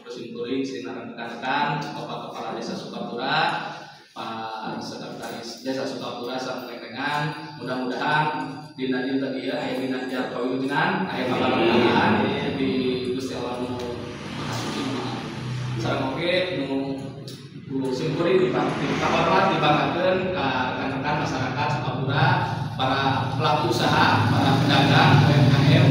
Kuring sinaran rekan-rekan Bapak Kepala Desa Sukapura, Pak Sekretaris Desa Sukapura sareng rekan. Mudah-mudahan dina tadi ya aya dina kawilutingan aya kabarangan di Gusti Allah nu Maha Suci. Sareng oge nu simkuring di kabar dibanggakeun ka rekan-rekan masyarakat Sukapura, para pelaku usaha, para pedagang UMKM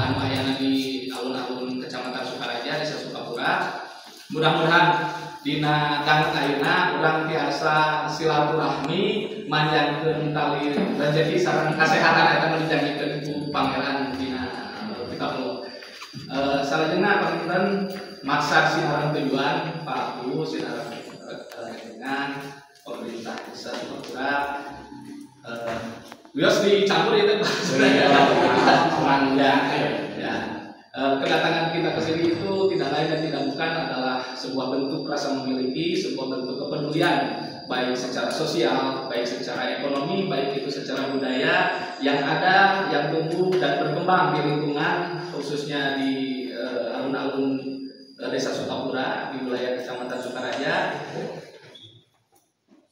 anu ayana di alun-alun Kecamatan Sukaraja, Desa Sukapura. Mudah-mudahan dina dangu ayeuna urang tiasa silaturahmi manjangkeun tali rezeki sareng kasehatan eta nu dijanjikeun ku Pangeran dina kita mulu. Salajengna panginten maksud sinaran tujuan Pak Guru sinaran dengan pemerintah Desa Sukapura bios dicampur itu ya. Kedatangan kita ke sini itu tidak lain dan tidak bukan adalah sebuah bentuk rasa memiliki, sebuah bentuk kepedulian baik secara sosial, baik secara ekonomi, baik itu secara budaya yang ada, yang tumbuh dan berkembang di lingkungan khususnya di alun-alun Desa Sukapura di wilayah Kecamatan Sukaraja.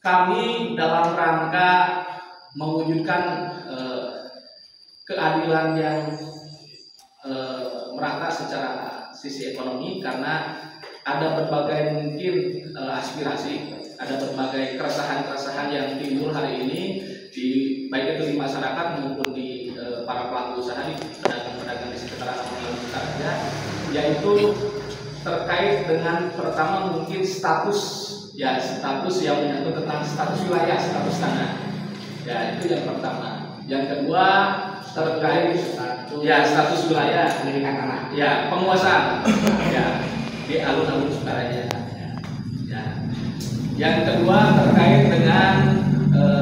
Kami dalam rangka mewujudkan keadilan yang merata secara sisi ekonomi, karena ada berbagai mungkin aspirasi, ada berbagai keresahan-keresahan yang timbul hari ini di baik itu di masyarakat maupun di para pelaku usaha, di pedagang-pedagang di sekitar alun-alun Sukaraja, yaitu terkait dengan pertama mungkin status yang menyangkut tentang status wilayah, status tanah. Ya, itu yang pertama. Yang kedua terkait status wilayah pendidikan tanah. Ya, penguasaan. Ya, di alun-alun Sukaraja. Ya. Yang kedua terkait dengan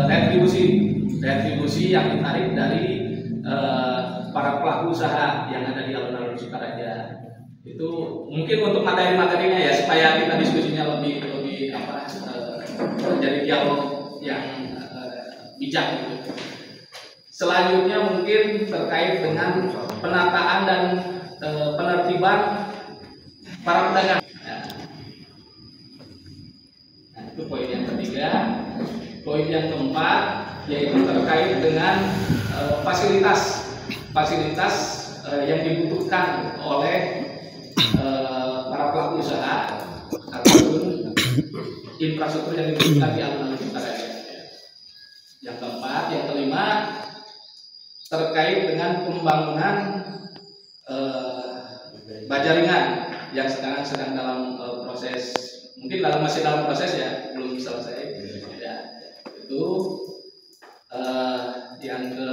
retribusi yang ditarik dari para pelaku usaha yang ada di alun-alun Sukaraja. Itu mungkin untuk materi-materinya ya, supaya kita diskusinya lebih menjadi dialog yang bijak gitu. Selanjutnya mungkin terkait dengan penataan dan penertiban para pedagang. Nah, itu poin yang ketiga. Poin yang keempat yaitu terkait dengan fasilitas yang dibutuhkan oleh para pelaku usaha ataupun infrastruktur yang dibutuhkan di alun-alun Sukaraja. Yang keempat, yang kelima terkait dengan pembangunan Bajaringan yang sekarang sedang dalam proses, mungkin masih dalam proses ya, belum selesai. Ya, itu yang ke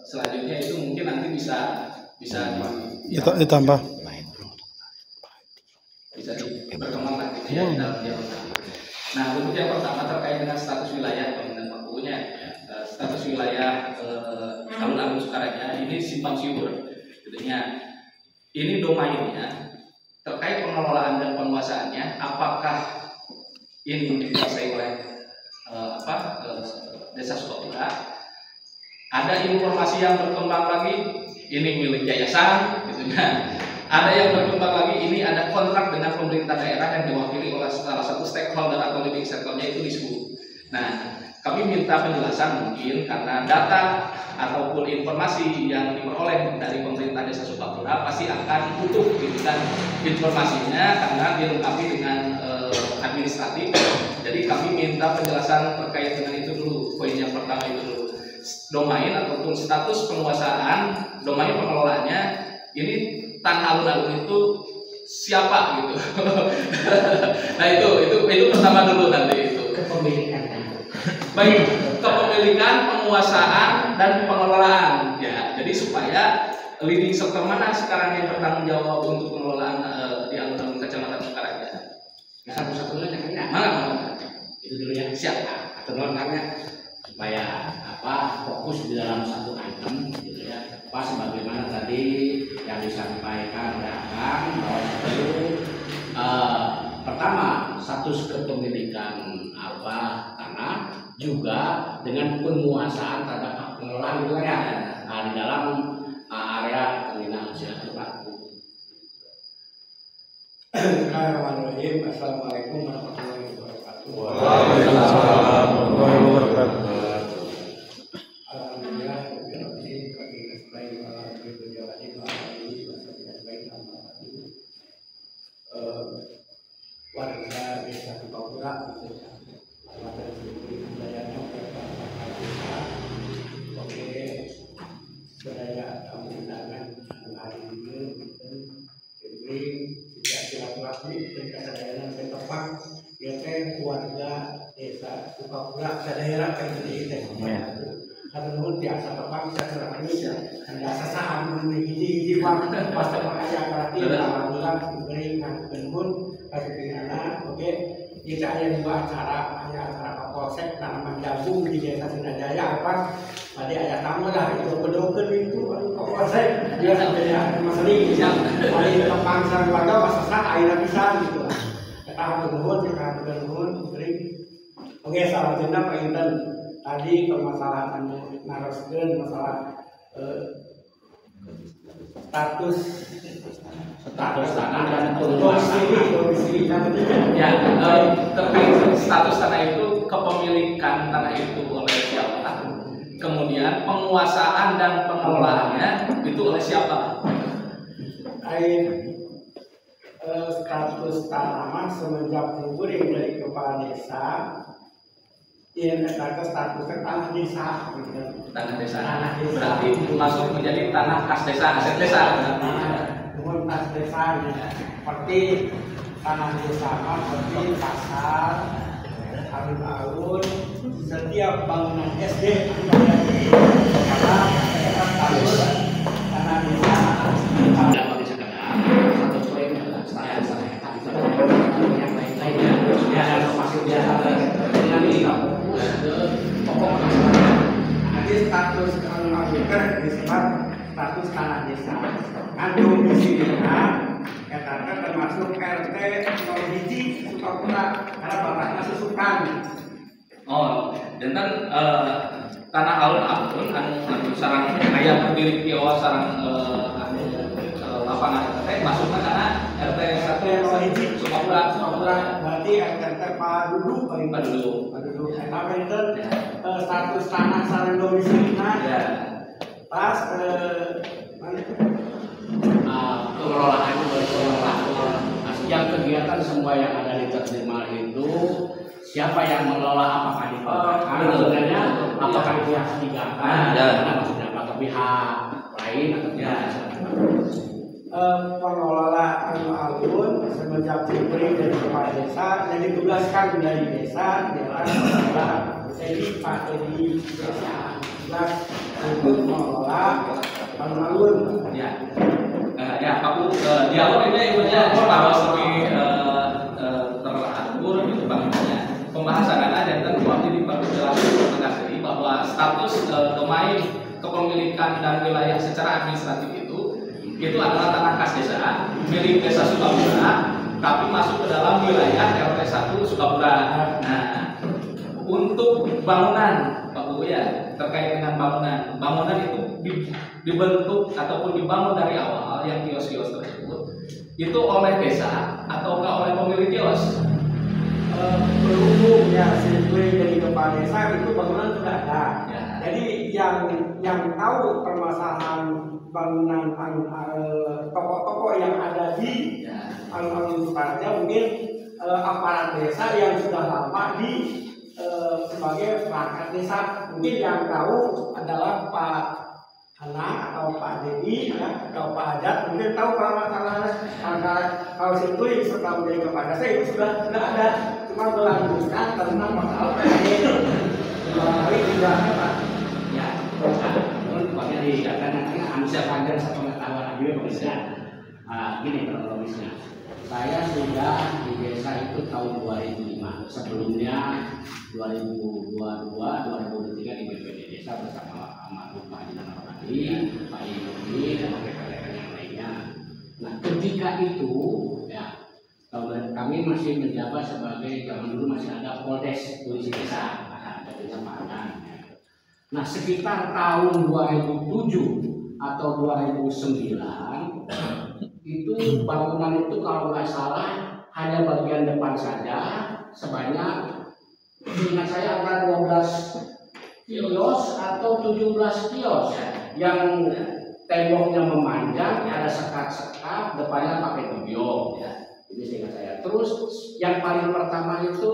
selanjutnya itu mungkin nanti bisa ditambah, bisa berkembang lagi ya di dalam dialog. Nah, untuk yang pertama terkait dengan status wilayah pemilihan waktunya, status wilayah alun-alun Sukaraja ini simpang siur, tentunya ini domainnya terkait pengelolaan dan penguasaannya, apakah ini dikuasai oleh Desa Sukapura? Ada informasi yang berkembang lagi ini milik yayasan, gitunya. Ada yang berkembang lagi ini ada kontrak dengan pemerintah daerah yang diwakili oleh salah satu stakeholder atau leading sectornya itu disebut. Nah, kami minta penjelasan mungkin karena data ataupun informasi yang diperoleh dari pemerintah Desa Sukapura pasti akan utuh gitu kan informasinya, karena dilengkapi dengan administratif. Jadi kami minta penjelasan terkait dengan itu dulu. Poin yang pertama itu dulu, domain ataupun status penguasaan, domain pengelolaannya ini tanah alun-alun itu siapa gitu. Nah itu pertama dulu nanti itu kepemilikan. Baik, kepemilikan, penguasaan dan pengelolaan ya. Jadi supaya leading sector mana sekarang yang bertanggung jawab untuk pengelolaan di alun-alun Kecamatan Sukaraja. Satu-satunya ya. Mana? Itu dulu ya. Siapa? Atau nanya supaya fokus di dalam satu item gitu ya. Sebagaimana tadi yang disampaikan oleh Akang bahwa itu pertama status kepemilikan tanah juga dengan penguasaan terhadap pengelolaan wilayah di dalam area pembinaan silaturahmi. Bismillahirrahmanirrahim. Assalamualaikum warahmatullahi wabarakatuh. Waalaikumsalam warahmatullahi wabarakatuh. Alhamdulillah, bagi baik malam itu jadi hari masalah baik nama warga desa Sukapura itu warga seluruh budayanya oke budaya tamu undangan hari ini jadi tidak silaturahmi dan kesadaran yang tepat ya teh warga desa Sukapura daerah kayak ini karena menurut biasa tepat bisa silaturahmi anda sasaan menjadi bang pas terpakai acara kita alhamdulillah diberikan penun kasih pilihan oke kita ada dua acara kapolsek tanaman jagung di desa Sindajaya apa tadi ada tamu lah itu pedoken itu kapolsek dia sampai ya masalah yang paling gampang sarang warga pasasa air pisan gitu lah kita nuhun sering oke salah jenah Pak Inten tadi permasalahan naraskeun masalah status tanah dan domisili ya terkait status tanah itu kepemilikan tanah itu oleh siapa, kemudian penguasaan dan pengelolaannya itu oleh siapa. Status tanaman semenjak kuring dari kepala desa yang statusnya tanah desa Tanah desa berarti masuk menjadi tanah khas desa, aset desa. Khas desa seperti tanah desa seperti pasar, alun-alun, setiap bangunan SD karena status tanah desa Tidak bagi sekedar satu poin adalah status yang lain-lainnya. Ya, masih biasa dengan ini kamu pokok masalah. Jadi status alun-alun disebut status tanah desa. Domisilinya katakan termasuk RT 01 Sukapura karena bapaknya susukan. Oh, dan tanah alun-alun anu sarang aya berdiri kios sarang lapangan RT masuknya karena RT 1 Sukapura Berarti RT Paduduk apa itu status tanah sarang domisilinya ya. pas Pengelolaannya dari pengelola. Yang kegiatan semua yang ada di terjemah itu siapa yang mengelola, apakah di sebenarnya apakah di pihak ketiga maksudnya apakah pihak lain atau pihak pengelola alun-alun semenjak diberi dari kepala desa dan ditugaskan dari desa jadi Pak Edi desa tugas untuk mengelola alun-alun Ya, Pak dialog ini ibunya bahwa lebih teratur gitu bagaimana pembahasan dan tentu jadi diperjelaskan tegaskan bahwa status domain kepemilikan dan wilayah secara administratif itu adalah tanah khas desa milik desa Sukapura tapi masuk ke dalam wilayah RT 1 Sukapura. Nah, untuk bangunan Pak Bu ya terkait dengan bangunan itu dibentuk ataupun dibangun dari awal yang kios-kios tersebut itu oleh desa ataukah oleh pemilik kios? Berhubung ya sirkuit dari kepala desa itu bangunan sudah ada Ya. jadi yang tahu permasalahan bangunan toko-toko yang ada di alun-alun Sukarja mungkin aparat desa yang sudah lama di sebagai perangkat desa mungkin yang tahu adalah Pak Hana atau Pak Dedi ya, atau Pak Ajat mungkin tahu permasalahan kalau sirkuit serta menjadi kepala desa itu sudah ada cuma berlanjutkan tentang masalah hari tidak Pak ya makanya dikatakan manusia panjang satu pengetahuan juga bisa gini kronologisnya. Saya sudah di desa itu tahun 2005 sebelumnya 2022 2023 di BPD desa bersama almarhum Pak Haji Namarwandi, Pak Yudi dan rekan-rekan yang lainnya. Nah ketika itu ya kami masih menjabat sebagai zaman dulu masih ada Poldes polisi desa ada kesempatan. Nah sekitar tahun 2007 atau 2009 itu bangunan itu kalau nggak salah hanya bagian depan saja sebanyak, ingat saya antara 12 kios atau 17 kios yang temboknya memanjang, ada sekat-sekat, depannya pakai tubiok. Ini seingat saya. Terus yang paling pertama itu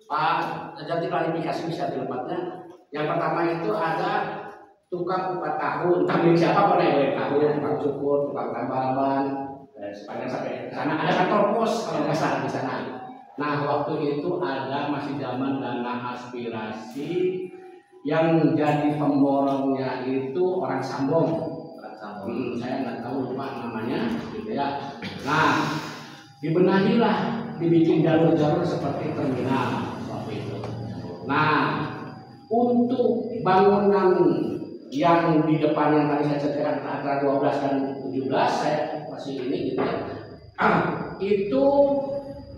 Pak, jadi klarifikasi bisa dilepatnya. Yang pertama itu ada tukang kupat tahu, entah milik siapa pun ya, tahu, tukang cukur, tukang tambalan, sepanjang sampai sana ada kantor pos kalau nggak salah di sana. Nah waktu itu ada masih zaman dana aspirasi yang jadi pemborongnya itu orang Sambong. Saya nggak tahu lupa namanya, gitu ya. Nah dibenahilah, dibikin jalur-jalur seperti terminal waktu itu. Nah untuk bangunan yang di depan yang tadi saya ceritakan antara 12 dan 17 saya masih ini gitu ya. Itu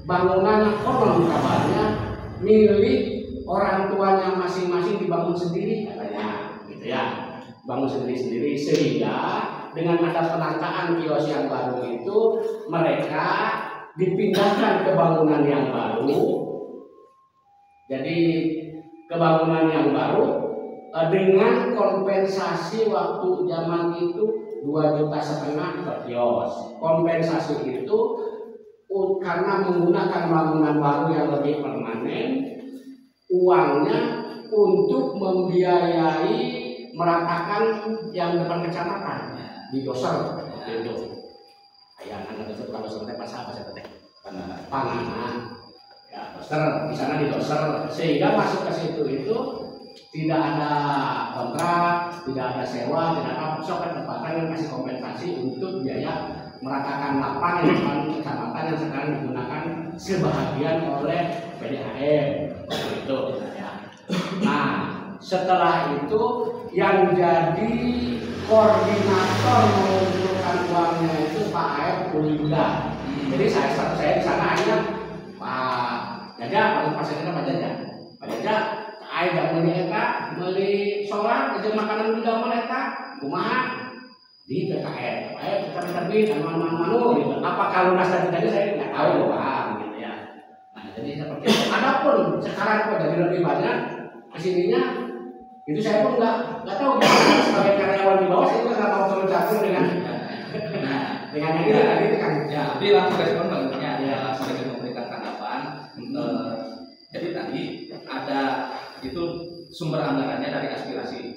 bangunan konon kabarnya milik orang tuanya masing-masing dibangun sendiri katanya gitu ya. Bangun sendiri-sendiri sehingga dengan ada penataan kios yang baru itu mereka dipindahkan ke bangunan yang baru. Jadi ke bangunan yang baru dengan kompensasi waktu zaman itu 2,5 juta per kios. Kompensasi itu karena menggunakan bangunan baru yang lebih permanen, uangnya untuk membiayai meratakan yang depan kecamatan di Doser itu. Ayah anak Doser bukan Doser pas apa saya teh? Panganan. Ya, Doser di sana di Doser sehingga masuk ke situ itu tidak ada kontrak, tidak ada sewa, tidak ada sok tempatan yang kasih kompensasi untuk biaya meratakan lapangan yang depan kecamatan yang sekarang digunakan sebahagian oleh PDAM itu. Nah setelah itu yang jadi koordinator mengumpulkan uangnya itu Pak Aep Pulinda. Jadi saya di sana hanya Pak Jaja, Pak Sekretariat Pak Jaja. Pak Jaja, Aep yang beli eta, beli solar, aja makanan di dalam eta, kumaha di PKN. Aep kita terbit, manu gitu. Apa kalau nasdaq tadi saya nggak tahu Pak, gitu ya. Nah jadi seperti itu. Adapun sekarang kok jadi lebih banyak kesininya. Itu saya pun nggak tahu sebagai karyawan di bawah saya juga nggak mau bercampur dengan yang ini tadi itu kan ya. Tapi langsung respon banknya ya sebagai memberikan tanggapan. Jadi tadi ada itu sumber anggarannya dari aspirasi,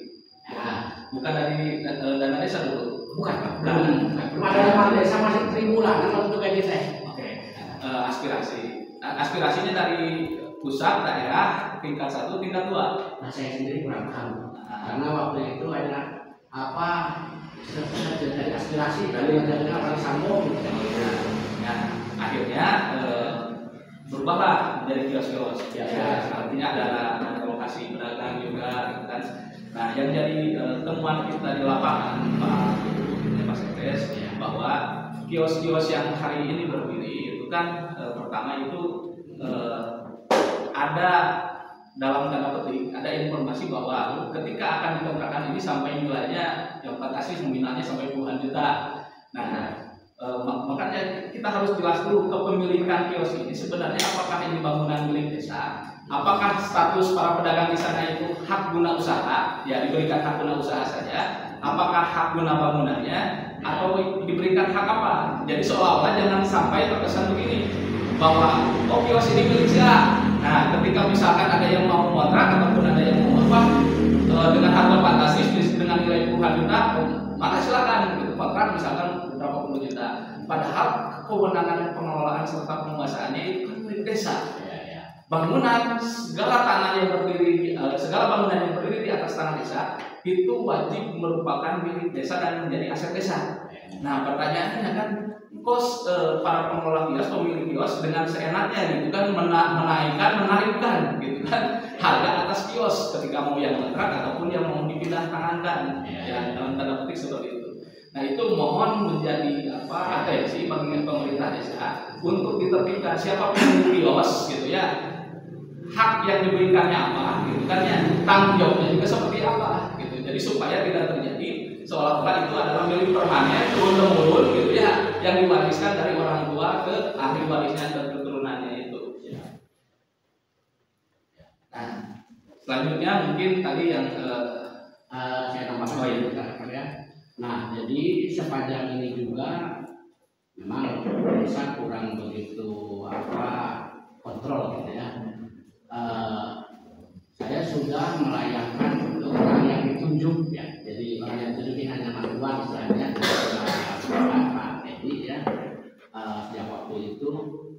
bukan dari dana desa dulu. Bukan. Ada dana desa masih tribulan untuk gaji teh. Oke. Aspirasinya dari pusat, daerah, tingkat 1, tingkat 2. Nah saya sendiri kurang paham karena waktu itu ada apa dari aspirasi dari orang Sambong. Ya, akhirnya berubahlah menjadi kios-kios. Ya, artinya ada lokasi pedagang juga, kan. Nah, yang jadi temuan kita di lapangan Pak Sekres bahwa kios-kios yang hari ini berdiri itu kan pertama itu ada dalam tanda petik ada informasi bahwa ketika akan dikontrakkan ini sampai nilainya yang fantasi nominalnya sampai puluhan juta. Nah, makanya kita harus jelas dulu kepemilikan kios ini sebenarnya apakah ini bangunan milik desa, apakah status para pedagang di sana itu hak guna usaha, ya diberikan hak guna usaha saja, apakah hak guna bangunannya atau diberikan hak apa. Jadi seolah-olah jangan sampai terkesan begini bahwa kios ini milik siapa. Nah, ketika misalkan ada yang mau kontrak ataupun ada yang mau dengan harga fantasi dengan nilai puluhan juta, maka silakan gitu, kontrak misalkan beberapa puluh juta. Padahal kewenangan pengelolaan serta penguasaannya itu kan milik desa. Bangunan segala tanah yang berdiri, segala bangunan yang berdiri di atas tanah desa itu wajib merupakan milik desa dan menjadi aset desa. Nah, pertanyaannya kan para pengelola kios, pemilik kios dengan seenaknya gitu kan menarikkan gitu kan harga atas kios ketika mau yang kontrak ataupun yang mau dipindah tangankan, ya dalam tanda petik seperti itu. Nah, itu mohon menjadi atensi bagi pemerintah desa untuk ditertibkan siapa pemilik kios gitu ya, hak yang diberikannya apa gitu kan ya, tanggung jawabnya juga seperti apa gitu. Jadi supaya tidak terjadi seolah-olah itu adalah milik permanen turun-temurun gitu ya, yang diwariskan dari orang tua ke ahli warisnya dan keturunannya itu. Nah, selanjutnya mungkin tadi yang saya tambahkan ya. Nah, jadi sepanjang ini juga memang desa kurang begitu kontrol gitu ya. Saya sudah melayangkan ke orang yang ditunjuk ya. Jadi orang yang ditunjuk ini hanya mantuan istilahnya. Pak Edi ya. Setiap waktu itu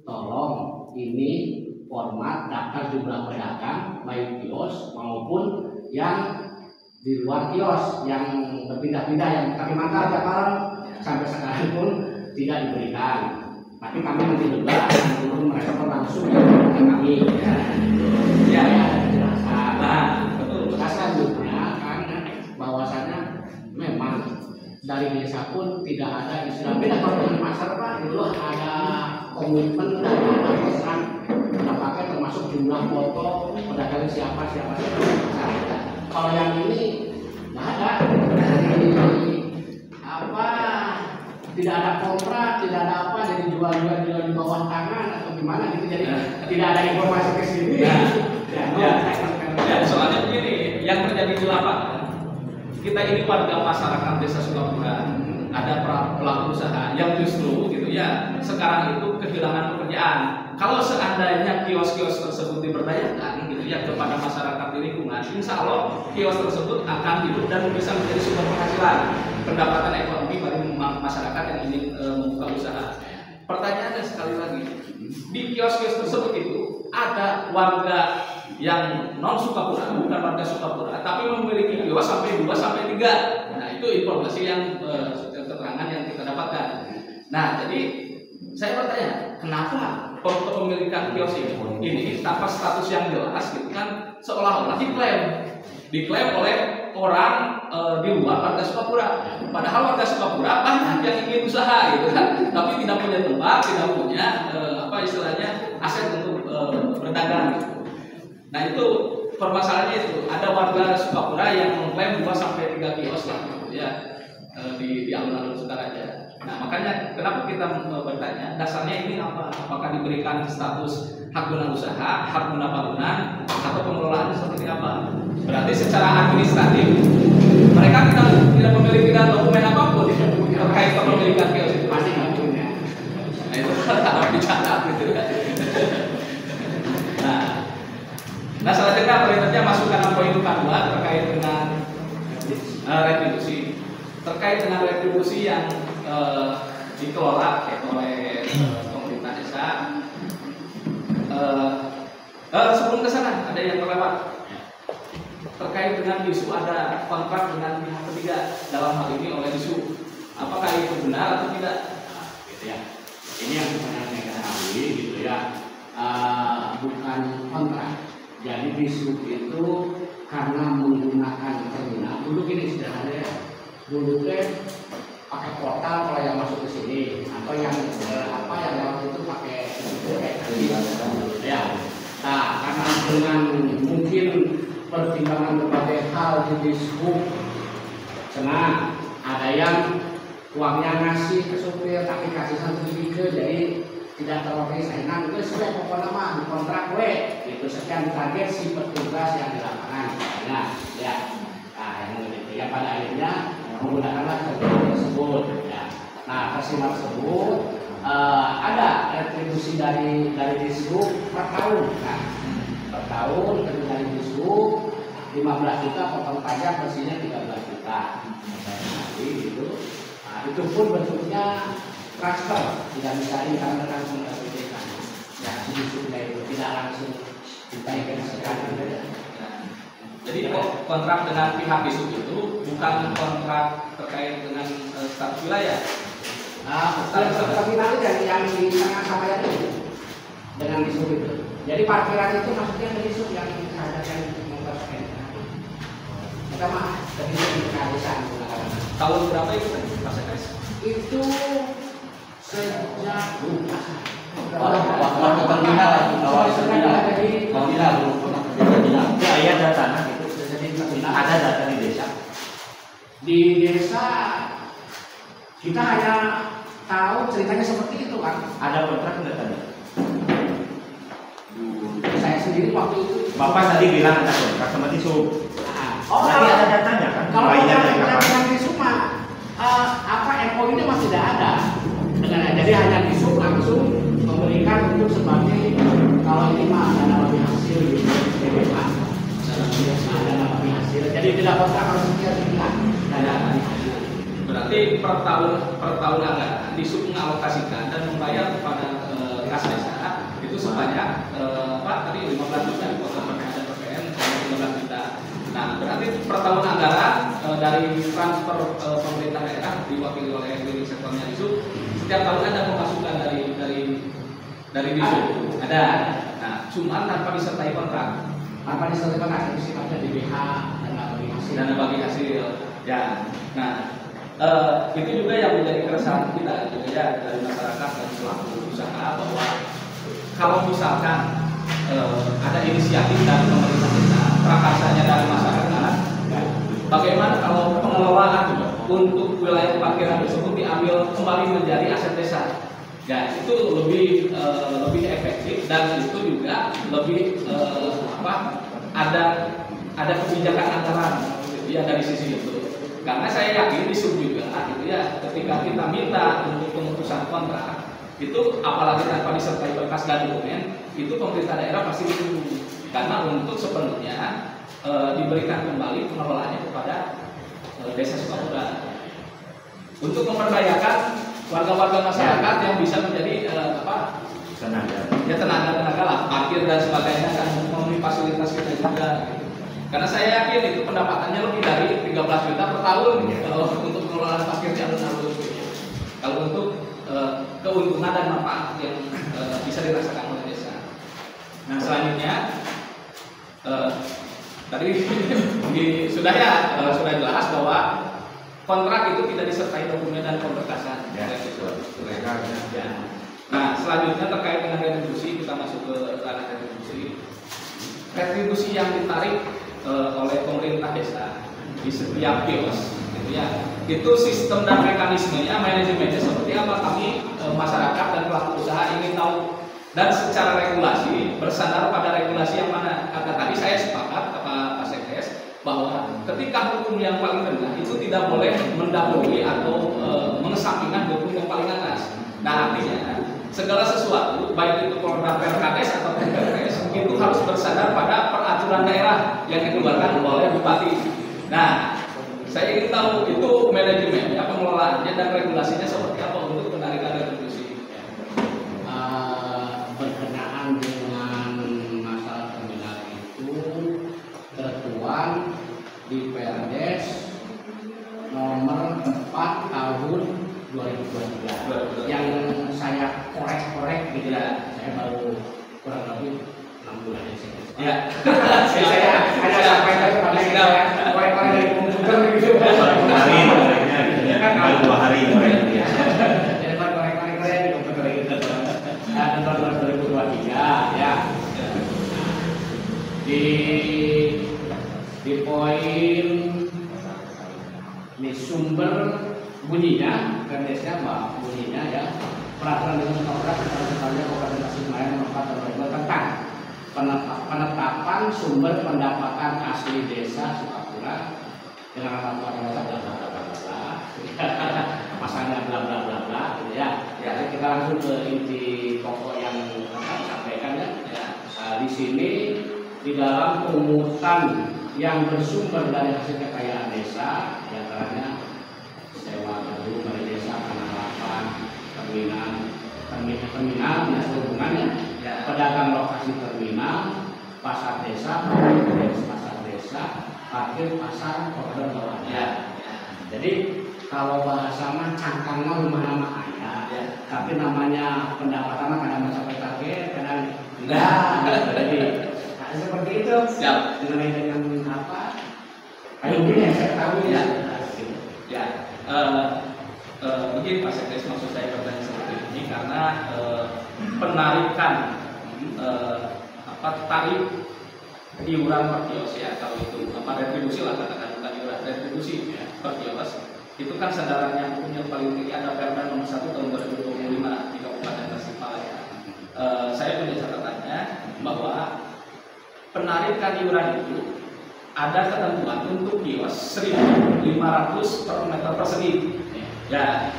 tolong ini format daftar jumlah pedagang baik kios maupun yang di luar kios yang berpindah-pindah yang kami mantau tiap malam sampai sekarang pun tidak diberikan. Tapi kami nanti juga akan turun merespon langsung ke kami ya penjelasan. Nah, betul. Selanjutnya kan bahwasannya memang dari desa pun tidak ada istilah beda kalau dengan pasar Pak dulu ada komitmen dan ada pesan pakai termasuk jumlah foto pedagang siapa. Kalau yang ini nggak ada tidak ada kontrak, tidak ada apa, jadi jual di bawah tangan atau gimana gitu, jadi tidak ada informasi ke sini. Soalnya begini, yang terjadi di lapangan, kita ini warga masyarakat Desa Sukapura, ada pelaku usaha yang justru gitu ya sekarang itu kehilangan pekerjaan. Kalau seandainya kios-kios tersebut diberdayakan gitu ya kepada masyarakat di lingkungan, insya Allah kios tersebut akan hidup dan bisa menjadi sumber penghasilan, pendapatan ekonomi bagi masyarakat yang ingin membuka usaha. Pertanyaannya sekali lagi, di kios-kios tersebut itu ada warga yang non Sukapura, bukan warga Sukapura, tapi memiliki kios sampai 2 sampai 3. Nah, itu informasi yang keterangan yang kita dapatkan. Nah, jadi saya bertanya, kenapa kepemilikan kios ini tanpa status yang jelas gitu kan, seolah-olah diklaim oleh orang di luar warga Sukapura. Padahal warga Sukapura banyak yang ingin usaha gitu kan, tapi tidak punya tempat, tidak punya istilahnya aset untuk berdagang gitu. Nah, itu permasalahannya itu ada warga Sukapura yang mengklaim 2 sampai 3 kios lah gitu ya di alun-alun Sukaraja. Nah, makanya kenapa kita bertanya dasarnya ini apa? Apakah diberikan status hak guna usaha, hak guna bangunan, atau pengelolaan seperti apa? Berarti secara administratif mereka tidak memiliki dokumen apapun terkait kepemilikan kios itu. Masih nggak punya. Nah, itu harus dicatat gitu kan. Nah, selanjutnya berikutnya masukan poin kedua terkait dengan retribusi. Terkait dengan retribusi yang dikelola oleh pemerintah desa. Sebelum ke sana ada yang terlewat terkait dengan isu ada kontrak dengan pihak ketiga, dalam hal ini oleh isu. Apakah itu benar atau tidak? Gitu ya. Ini yang sebenarnya kita ketahui gitu ya. Bukan kontrak. Jadi disub itu karena menggunakan terminal. Dulu gini sederhana ya. Dulu pakai portal kalau yang masuk ke sini, atau yang yang lewat itu pakai ya. Nah, karena dengan mungkin pertimbangan berbagai hal di disub, senang ada yang uangnya ngasih ke supir tapi kasih sertifikat, jadi tidak terwakili saingan itu sesuai pokoknya mah kontrak itu sekian target si petugas yang di lapangan ya. Nah, yang begitu ya, pada akhirnya menggunakanlah terminal tersebut ya. Nah, terminal tersebut ada retribusi dari disub per tahun kan. Per tahun dari disub 15 juta, potong pajak bersihnya 13 juta. Jadi gitu. Nah, itu pun bentuknya transfer, tidak bisa income langsung ke BPK. Ya, disubnya itu tidak langsung ditaikkan sekarang. Jadi kontrak dengan pihak disub itu bukan kontrak terkait dengan status wilayah. Terminal yang di tengah Samayat itu dengan disub itu. Jadi parkiran itu maksudnya ke disub yang ada yang memperoleh. Kita mah dari desa. Tahun berapa itu Pak Sekres? Itu sejak waktu terminal awal terminal ya, iya ada tanah itu ada data di desa. Di desa kita hanya tahu ceritanya seperti itu kan. Ada kontrak nggak tadi? Saya sendiri waktu itu. Bapak tadi bilang ada kontrak sama Tisub. Nanti ada datanya kan? Kalau Bayinya kontrak dari kapan? dengan Tisub mah apa MOU-nya masih tidak ada. Jadi hanya Tisub langsung memberikan untuk sebagai kalau ini mah dana bagi hasil gitu, DBA. Dana bagi hasil. Jadi tidak kontrak harus sekian dana bagi hasil. Berarti per tahun anggaran Disub mengalokasikan dan membayar kepada kas desa itu sebanyak tadi 15 juta dipotong PPN dan PPN 15 juta. Nah, berarti per tahun anggaran dari transfer pemerintah daerah diwakili oleh leading sektornya Disub, setiap tahun ada pemasukan dari Disub. Ada. Nah, cuma tanpa disertai kontrak. Tanpa disertai kontrak itu sifatnya DBH dana bagi hasil. Dana bagi hasil. Ya. Nah, itu juga yang menjadi keresahan kita juga ya dari masyarakat dan pelaku usaha bahwa kalau misalkan ada inisiatif dari pemerintah desa, prakarsanya dari masyarakat, bagaimana kalau pengelolaan untuk wilayah parkiran tersebut diambil kembali menjadi aset desa? Ya, itu lebih efektif dan itu juga lebih ada kebijakan anggaran ya dari sisi itu. Karena saya yakin Disub juga gitu ya, ketika kita minta untuk pemutusan kontrak itu apalagi tanpa disertai berkas dan dokumen, itu pemerintah daerah pasti ditunggu karena untuk sepenuhnya diberikan kembali pengelolaannya kepada desa Sukapura untuk memperdayakan warga-warga masyarakat yang bisa menjadi tenaga lah, parkir dan sebagainya kan memenuhi fasilitas kita juga. Gitu. Karena saya yakin itu pendapatannya lebih dari 13 juta per tahun kalau untuk pengelolaan parkir di alun-alun. Kalau untuk keuntungan dan manfaat yang bisa dirasakan oleh desa. Nah selanjutnya tadi sudah jelas bahwa kontrak itu tidak disertai dokumen dan pemberkasan. Ya. Nah selanjutnya terkait dengan retribusi, kita masuk ke ranah retribusi. Retribusi yang ditarik oleh pemerintah desa di setiap kios gitu ya, itu sistem dan mekanismenya, manajemennya seperti apa, kami masyarakat dan pelaku usaha ingin tahu. Dan secara regulasi bersandar pada regulasi yang mana? Kata tadi saya sepakat kata Pak Sekdes bahwa ketika hukum yang paling rendah itu tidak boleh mendahului atau mengesampingkan hukum yang paling atas. Nah artinya segala sesuatu baik itu program Perkades atau Perkades itu harus bersandar pada peraturan daerah yang dikeluarkan oleh bupati. Nah, saya ingin tahu itu manajemennya, pengelolaannya dan regulasinya seperti apa untuk penarikan retribusi. Berkenaan dengan masalah terminal itu tertuang di Perdes nomor 4 tahun 2023 yang saya korek-korek gitu ya. Saya baru kurang lebih 6 bulan ini. Ya. Saya hanya sampaikan kepada saya korek-korek dari komputer gitu. Kemarin koreknya gitu ya. Baru 2 hari koreknya. Jadi korek-korek di komputer gitu. Nah, tahun 2023 ya. Di poin ini sumber bunyinya, kardesnya Mbak, bunyinya ya, peraturan dengan kontrak tentang Kabupaten Tasikmalaya nomor 4 tahun 2022 tentang penetapan sumber pendapatan asli desa Sukapura dengan laporan bla bla bla bla pasalnya bla bla bla bla gitu ya. Jadi kita langsung ke inti pokok yang akan sampaikan ya. Di sini di dalam pungutan yang bersumber dari hasil kekayaan desa, diantaranya sewa gedung balai desa, tanah lapang, terminal dinas perhubungannya, pedagang lokasi terminal, pasar desa, pasar desa, parkir pasar, koridor bawahnya. Jadi kalau bahasa mah cangkangnya rumah nama ayah, tapi namanya pendapatan kadang mencapai target, kadang enggak. Jadi seperti itu. Siap. Dengan apa? Kayak begini saya tahu ya. Ya. Mungkin Pak Sekdes maksud saya bertanya seperti ini karena penarikan tarif iuran per kios ya, kalau itu retribusi lah katakan, bukan iuran, retribusi per kios itu kan sandaran yang punya paling tinggi ada Perda nomor 1 tahun 2025 di Kabupaten Tasikmalaya. Saya punya catatannya bahwa penarikan iuran itu ada ketentuan untuk kios 1.500 per meter persegi. Ya,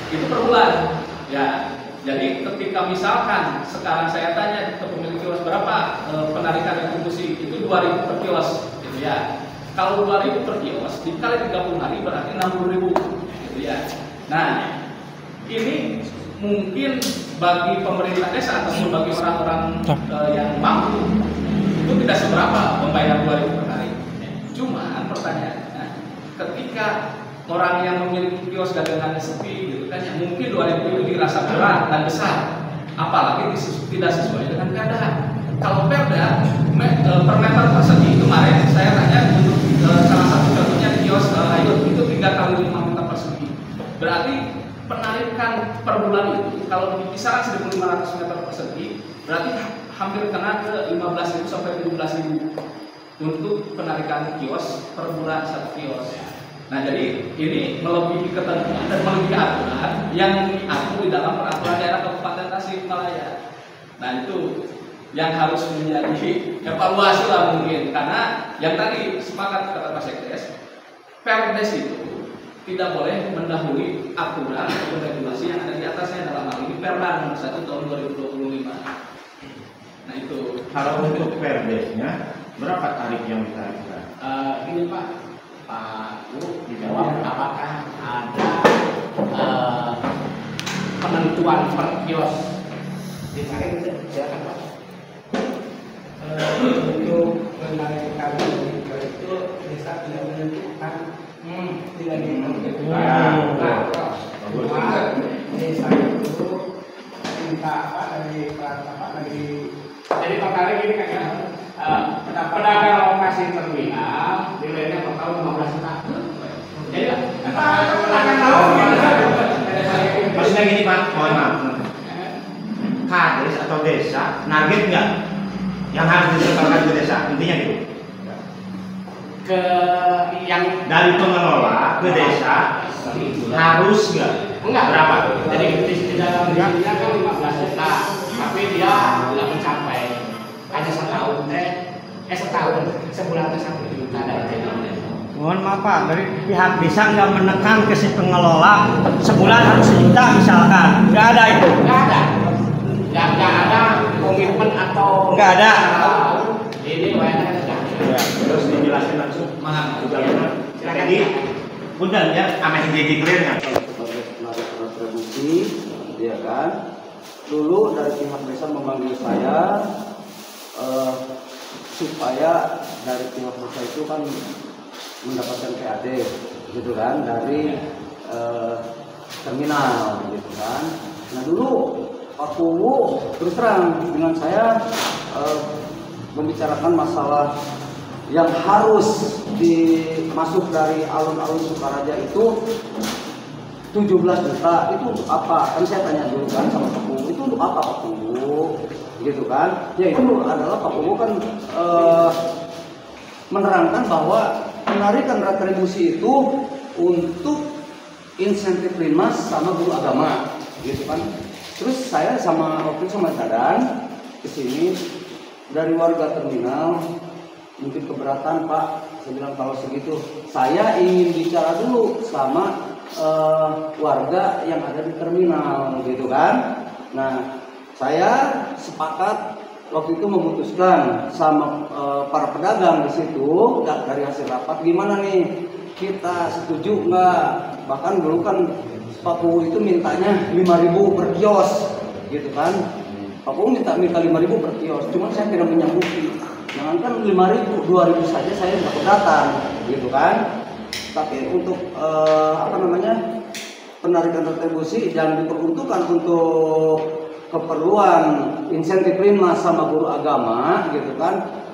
itu per bulan. Ya, jadi ketika misalkan sekarang saya tanya ke pemilik kios berapa penarikan retribusi, itu 2.000 per kios, gitu ya. Kalau 2.000 per kios dikali 30 hari berarti 60.000, gitu ya. Nah, ini mungkin bagi pemerintah desa ataupun bagi orang-orang yang mampu itu tidak seberapa membayar 2.000 per hari. Cuman pertanyaannya, ketika orang yang memiliki kios dagangannya sepi, gitu kan, ya mungkin 2.000 itu dirasa berat dan besar, apalagi tidak sesuai dengan keadaan. Kalau Perda per meter persegi kemarin saya tanya untuk salah satu contohnya di kios Ayut itu 3 kali 5 meter persegi. Berarti penarikan per bulan itu kalau di kisaran 1.500 meter persegi berarti hampir kena ke 15.000 sampai 17.000 untuk penarikan kios per bulan satu kios. Nah, jadi ini melebihi ketentuan dan melebihi aturan yang diatur di dalam peraturan daerah Kabupaten Tasikmalaya. Nah, itu yang harus menjadi evaluasi lah mungkin, karena yang tadi sepakat kata Pak Sekdes, Perdes itu tidak boleh mendahului aturan atau regulasi yang ada di atasnya, dalam hal ini Perda nomor 1 tahun 2025. Nah, itu. Kalau untuk Perdesnya berapa tarif yang ditarifkan? Ini Pak Guru dijawab, apakah ada penentuan per kios? Ditarik, silakan Pak. Untuk penarikan itu desa tidak menentukan, tidak ditentukan. Cuma desa itu minta apa dari Jadi totalnya gini kan, pedagang lokasi terminal nilainya total 15 juta. Jadi pedagang tahu Maksudnya gini Pak, mohon maaf. Kades atau desa nugget nggak yang harus disetorkan ke desa, intinya gitu. ke yang Dari pengelola ke desa harus nggak? enggak Berapa? Jadi di dalam dirinya kan 15 juta, tapi dia tidak mencapai, hanya setahun sebulan ke 1 juta dari Mohon maaf Pak, dari pihak desa nggak menekan ke si pengelola sebulan harus 1 juta misalkan, nggak ada itu. nggak ada komitmen atau Nggak ada. Ini wayangnya tidak. Ya, terus dijelaskan langsung. Mahal. Jadi, punten ya, sama hiji clear-nya. Sebagai penarik retribusi, ya kan. Dulu dari pihak desa memanggil saya supaya dari pihak desa itu kan mendapatkan PAD, gitu kan, dari terminal, gitu kan. Nah dulu Pak Kuwu terus terang dengan saya membicarakan masalah yang harus dimasuk dari alun-alun Sukaraja itu 17 juta, itu untuk apa? Kan saya tanya dulu kan sama Pak Kuwu, itu untuk apa Pak Kuwu? Gitu kan? Ya itu adalah Pak Kuwu kan menerangkan bahwa penarikan retribusi itu untuk insentif Linmas sama guru agama, gitu kan? Terus saya waktu sama Dadan kesini dari warga terminal mungkin keberatan Pak. Saya bilang kalau segitu saya ingin bicara dulu sama warga yang ada di terminal, gitu kan. Nah saya sepakat waktu itu memutuskan sama para pedagang di situ dari hasil rapat, gimana nih kita setuju nggak? Bahkan dulu kan Pak Kuwu itu mintanya 5.000 per kios, gitu kan. Pak Kuwu minta 5.000 per kios, cuman saya tidak menyanggupi. Jangankan 5.000, 2.000 saja saya tidak keberatan, gitu kan. Tapi untuk penarikan retribusi jangan diperuntukkan untuk keperluan insentif Linmas sama guru agama, gitu kan.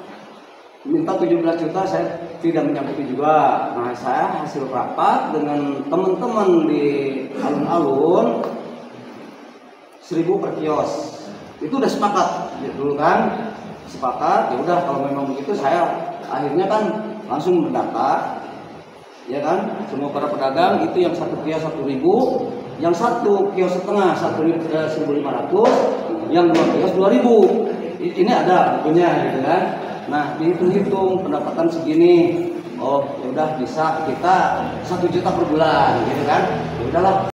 Minta 17 juta saya tidak menyanggupi juga. Nah saya hasil rapat dengan teman-teman di alun-alun 1.000 per kios itu udah sepakat dulu kan, sepakat. Ya udah kalau memang begitu saya akhirnya kan langsung mendata ya kan? Semua para pedagang itu yang satu kios 1.000, yang satu kios setengah 1.500, yang 2 kios 2.000. Ini ada bukunya gitu kan. Nah, dihitung-hitung pendapatan segini. Oh, ya udah bisa kita 1 juta per bulan gitu kan. Ya udahlah